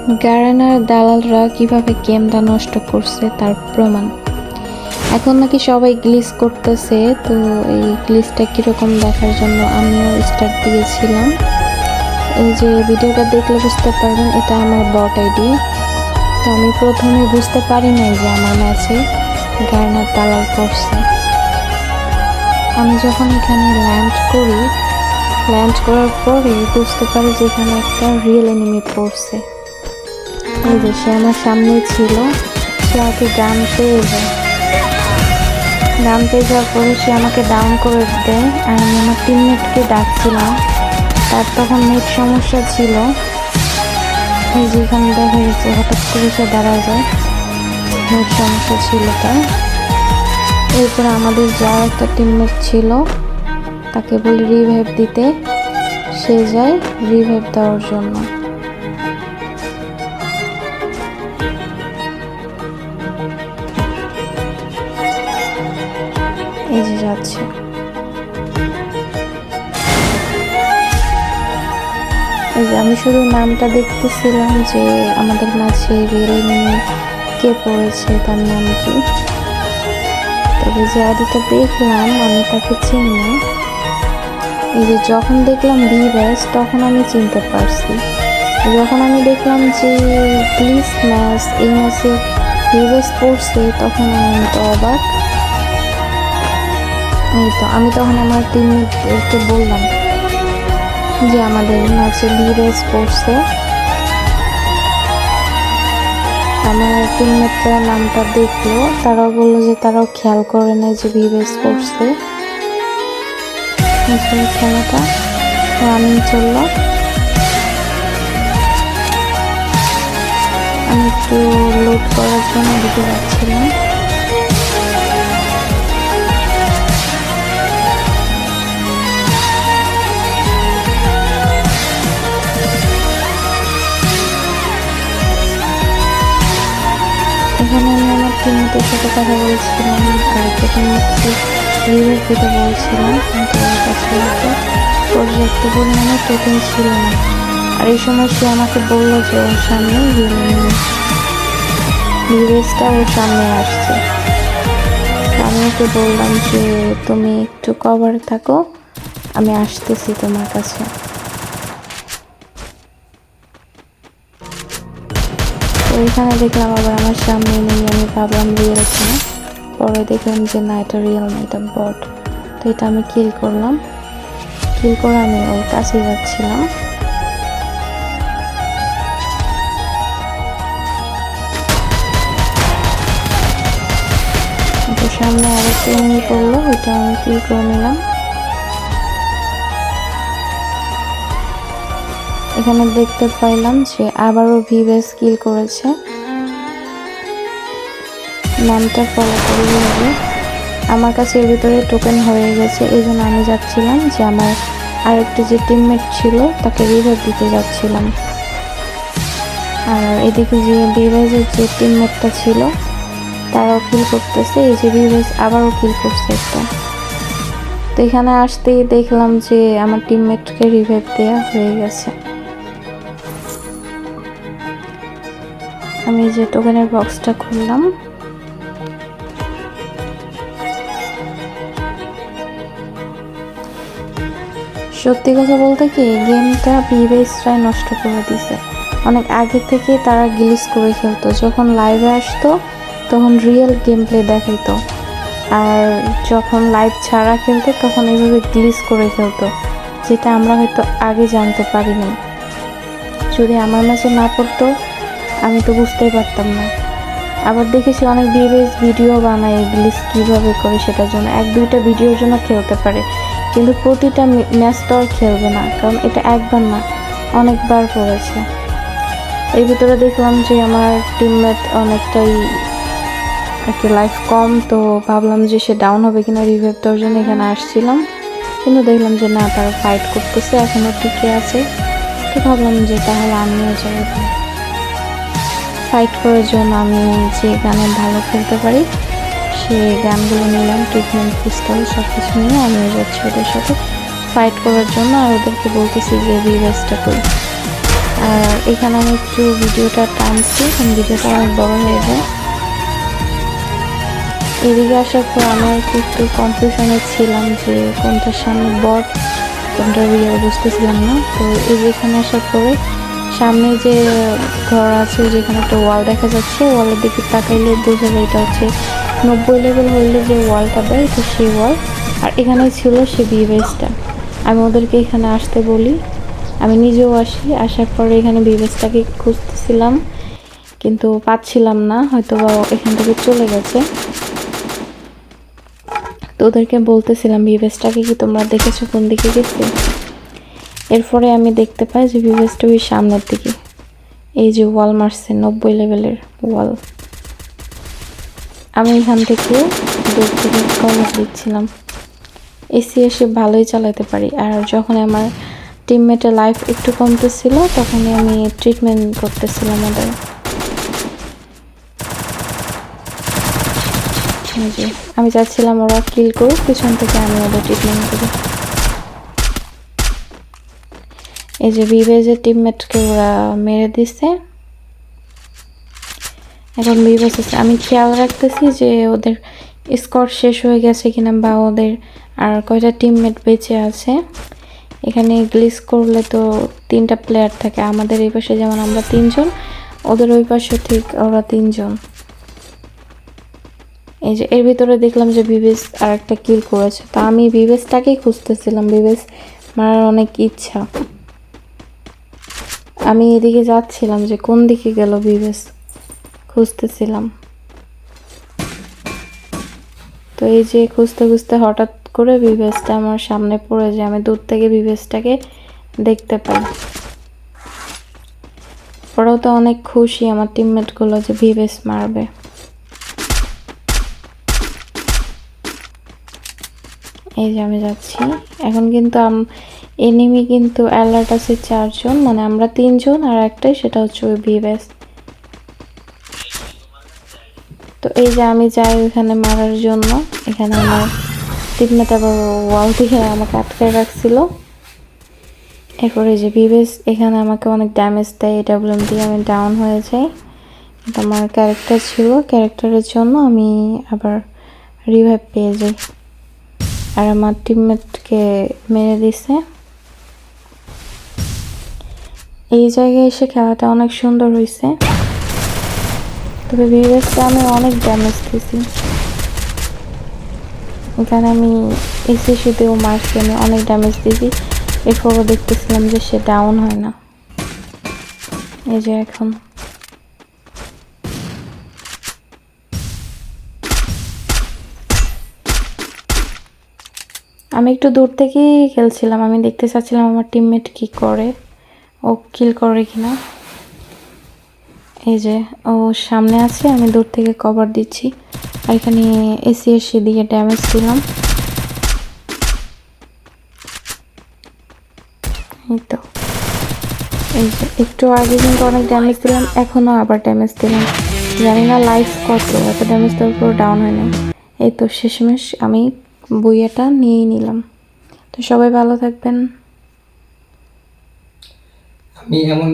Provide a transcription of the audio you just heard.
গারানার দালালরা কিভাবে গেমটা নষ্ট করছে তার প্রমাণ। এখন নাকি সবাই গ্লিচ করতেছে, তো এই গ্লিচটা কীরকম দেখার জন্য আমিও স্টার্ট দিয়েছিলাম। এই যে ভিডিওটা দেখলে বুঝতে পারবেন এটা আমার বট আইডি। তো আমি প্রথমে বুঝতে পারি নাই যে আমার ম্যাচে গারানার দালাল পড়ছে। আমি যখন এখানে ল্যান্ড করার পরে বুঝতে পারি যে এখানে একটা রিয়েল এনিমি পড়ছে। এই যে সে আমার সামনে ছিল, সে আমাকে গান পেয়ে যাওয়ার পরে সে আমাকে ডাউন করে দেয়। আর আমি আমার টিমমেটকে ডাকছিলাম, তার তখন নেট সমস্যা ছিল। এই যে এখানে দেখা গেছে হঠাৎ করে সে দাঁড়া যায়, নেট সমস্যা ছিল তার। এরপরে আমাদের যার একটা টিমমেট ছিল তাকে বলি রিভাইভ দিতে, সে যায় রিভাইভ দেওয়ার জন্য। এই যে যাচ্ছে, এই যে আমি শুধু নামটা দেখতেছিলাম যে আমাদের মাঝে রিয়েল এনিমি কে পড়েছে, তার নাম কি। তবে যে আইডিটা দেখলাম আমি তাকে চিনি না। এই যে যখন দেখলাম ভিভাস তখন আমি চিনতে পারছি। যখন আমি দেখলাম যে গ্লিচ ম্যাচ, এই ম্যাচে ভিভাস পড়ছে, তখন আমি তো অবাক। এই তো আমি তখন আমার টিমমেটকে বললাম যে আমাদের ম্যাচে ভিভাস পড়ছে। আমার টিমমেটরা নামটা দেখলো, তারাও বললো যে তারাও খেয়াল করে নাই যে ভিভাস পড়ছে খেলাটা। রানিং চলল, আমি একটু লোড করার জন্য দিতে যাচ্ছিলাম। এখানে আমি আমার টিমমেটের সাথে কথা বলছিলাম, আরেকটা টিমমেটকে রিভাইভ দিতে বলছিলাম, কিন্তু ওর কাছে পর্যাপ্ত পরিমাণে টোকেন ছিল না। আর এই সময় সে আমাকে বললো যে ওর সামনে রিভাইভটা ওর সামনে আসছে। আমি ওকে বললাম যে তুমি একটু কভারে থাকো, আমি আসতেছি তোমার কাছে। তো এখানে দেখলাম আবার আমার সামনে নেই, আমি ভাবলাম রিয়েল কিনা, পরে দেখলাম যে না, এটা রিয়েল না, এটা বট। তো এটা আমি কিল করলাম, কিল করে আমি ওর কাছে যাচ্ছিলাম। তো সামনে আরেকটা এনিমি পড়লো, ওইটা আমি কিল করে নিলাম। এখানে দেখতে পাইলাম যে আবারও ভিভাস কিল করেছে। নামটা ফলো করে হবে, আমার কাছে এর ভিতরে টোকেন হয়ে গেছে। এই জন্য আমি যাচ্ছিলাম যে আমার আরেকটা যে টিমমেট ছিল তাকে রিভাইভ দিতে যাচ্ছিলাম। আর এদিকে যে ভিভাসের যে টিমমেটটা ছিল তারাও কিল করতেছে। এই যে ভিভাস আবারও কিল করছে একটা। তো এখানে আসতেই দেখলাম যে আমার টিমমেটকে রিভাইভ দেওয়া হয়ে গেছে। আমি যে টোকেনের বক্সটা খুললাম, সত্যি কথা বলতে কি গেমটা ভিভাসরাই নষ্ট করে দিছে। অনেক আগে থেকে তারা গ্লিচ করে খেলতো, যখন লাইভে আসতো তখন রিয়েল গেম প্লে দেখাইতো, আর যখন লাইভ ছাড়া খেলতো তখন এইভাবে গ্লিচ করে খেলতো, যেটা আমরা হয়তো আগে জানতে পারিনি। যদি আমার মাঝে না পড়তো আমি তো বুঝতেই পারতাম না। আবার দেখেছি অনেক ভিভাস ভিডিও বানায় গ্লিচ কীভাবে করে, সেটার জন্য 1-2টা ভিডিওর জন্য খেলতে পারে, কিন্তু প্রতিটা ম্যাচ তো আর খেলবে না, কারণ এটা একবার না অনেকবার পড়েছে। এর ভিতরে দেখলাম যে আমার টিমমেট অনেকটাই আর কি লাইফ কম, তো ভাবলাম যে সে ডাউন হবে কিনা, রিভাইভ দেওয়ার জন্য এখানে আসছিলাম, কিন্তু দেখলাম যে না, তারা ফাইট করতেছে, এখনও টিকে আছে। তো ভাবলাম যে তাহলে আমিও যাই ফাইট করার জন্য। আমি যে গানে ভালো খেলতে পারি সেই গানগুলো নিলাম, ট্রিটমেন্ট পিস্তল সব কিছু নিয়ে আমি যাচ্ছি ওদের সাথে ফাইট করার জন্য। আর ওদেরকে বলতেছি যে ভিভাসটা করি, আর এখানে আমি একটু ভিডিওটা টানছি, কারণ ভিডিওটা অনেক বড় হয়ে যায়। এদিকে আসার পর আমি একটু কনফিউশনে ছিলাম যে কোনটার সামনে বট কোনটা রিয়েল বুঝতেছিলাম না। তো এই যে এখানে আসার পরে সামনে যে ঘর আছে, যেখানে একটা ওয়াল দেখা যাচ্ছে, ওয়ালের দিকে তাকাইলে বোঝা যায় এটা হচ্ছে 90 লেভেল হইলে যে ওয়ালটা দেয়, তো সেই ওয়াল। আর এখানে ছিল সে বিবেসটা। আমি ওদেরকে এখানে আসতে বলি, আমি নিজেও আসি। আসার পরে এখানে বিবেসটাকে খুঁজতেছিলাম, কিন্তু পাচ্ছিলাম না, হয়তো বা এখান থেকে চলে গেছে। তো ওদেরকে বলতেছিলাম বিবেসটাকে কি তোমরা দেখেছো কোন দিকে গেছে। এরপরে আমি দেখতে পাই যে বিবেসটা ওই সামনের দিকে, এই যে ওয়াল মারছে 90 লেভেলের ওয়াল। আমি এখান থেকে দূর থেকে কভার দিচ্ছিলাম। এসি এসে ভালোই চালাতে পারি। আর যখন আমার টিমমেটের লাইফ একটু কমতেছিল, তখনই আমি ট্রিটমেন্ট করতেছিলাম ওদের। আমি চাচ্ছিলাম ওরা কিল করুক, পিছন থেকে আমি ওদের ট্রিটমেন্ট করি। এই যে বিবেজের টিমমেটকে ওরা মেরে দিচ্ছে। এখন বিবেজ আছে, আমি খেয়াল রাখতেছি যে ওদের স্কোর শেষ হয়ে গেছে কিনা, বা ওদের আর কয়টা টিমমেট বেঁচে আছে। এখানে গ্লিচ করলে তো 3টা প্লেয়ার থাকে, আমাদের এই পাশে যেমন আমরা 3 জন, ওদের ওই পাশে ঠিক ওরা 3 জন। এই যে এর ভিতরে দেখলাম যে বিবেশ আর একটা কিল করেছে, তো আমি বিবেশটাকেই খুঁজতেছিলাম, বিবেশ মারার অনেক ইচ্ছা। আমি এদিকে যাচ্ছিলাম যে কোন দিকে গেল বিবেশ, খুঁজতেছিলাম। তো এই যে খুঁজতে খুঁজতে হঠাৎ করে বিবেশটা আমার সামনে পড়ে যায়। আমি দূর থেকে বিবেশটাকে দেখতে পাই। ওরাও তো অনেক খুশি আমার টিমমেটগুলো যে বিবেশ মারবে। এই যে আমি যাচ্ছি এখন, কিন্তু এনিমি কিন্তু অ্যালার্ট আছে 4 জন, মানে আমরা 3 জন আর একটাই, সেটা হচ্ছে ওই বিবেশ। তো এই যে আমি যাই ওইখানে মারার জন্য, এখানে আমার টিমমেট আবার ওয়াল দিয়ে আমাকে আটকায় রাখছিল। এরপরে যে বিবেশ এখানে আমাকে অনেক ড্যামেজ দেয়, ডাব্লিউএম দিয়ে আমি ডাউন হয়ে যাই। কিন্তু আমার ক্যারেক্টার ছিল, ক্যারেক্টারের জন্য আমি আবার রিভাইভ পেয়ে যাই। আর আমার টিমমেটকে মেরে দিছে। এই জায়গায় এসে খেলাটা অনেক সুন্দর হয়েছে, তবে বিবেশকে আমি অনেক ড্যামেজ দিয়েছি। এখানে আমি এসি শুধুও মারছি, আমি অনেক ড্যামেজ দিয়েছি। এরপরও দেখতেছিলাম যে সে ডাউন হয় না। এই যে এখন আমি একটু দূর থেকেই খেলছিলাম, আমি দেখতে চাচ্ছিলাম আমার টিমমেট কি করে, ও কিল করে কিনা। এই যে ও সামনে আছে, আমি দূর থেকে কভার দিচ্ছি। আর এখানে এসি দিয়ে ড্যামেজ দিলাম। এই তো এই যে একটু আগে কিন্তু অনেক ড্যামেজ দিলাম, এখনও আবার ড্যামেজ দিলাম। জানি না লাইফ কত, এত ড্যামেজ দেওয়ার পর ডাউন হয় না। এই তো শেষমেশ আমি বইয়াটা নিয়েই নিলাম। তো সবাই ভালো থাকবেন। আমি এমন